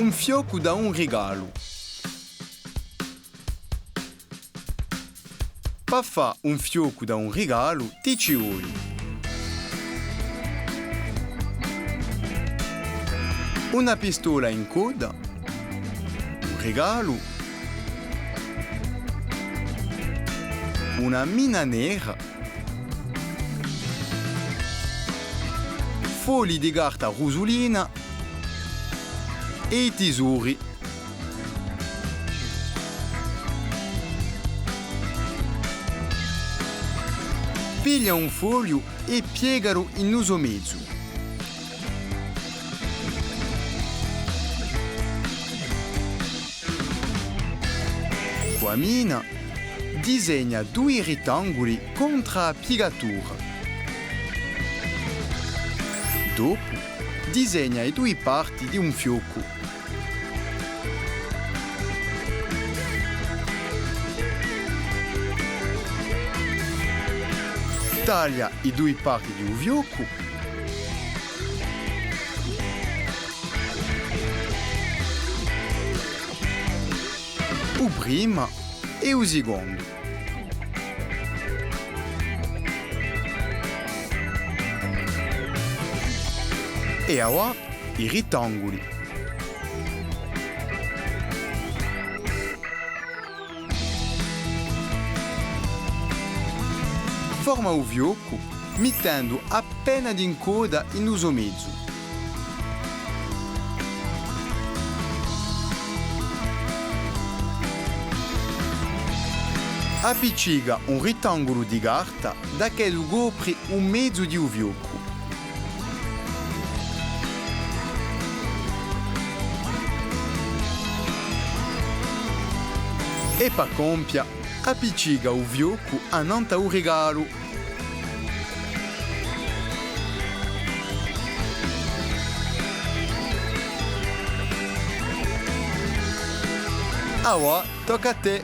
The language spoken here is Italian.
un fiocco da un regalo. Per fare un fiocco da un regalo ti ci vuole una pistola in coda, un regalo, una mina nera, fogli di carta rosolina e i tesori. Piglia un foglio e piegalo in uso mezzo. Con la mina disegna due rettangoli contro la piegatura. Dopo disegna le due parti di un fiocco. Taglia i due parti di un fiocco il primo e il secondo. E ora i rettangoli. Forma il fiocco mettendo appena di coda in uso mezzo. Appiccica un rettangolo di carta da che lo copre un mezzo di un fiocco. E per compia, appiccica il fiocco annanto al regalo. Ora tocca a te.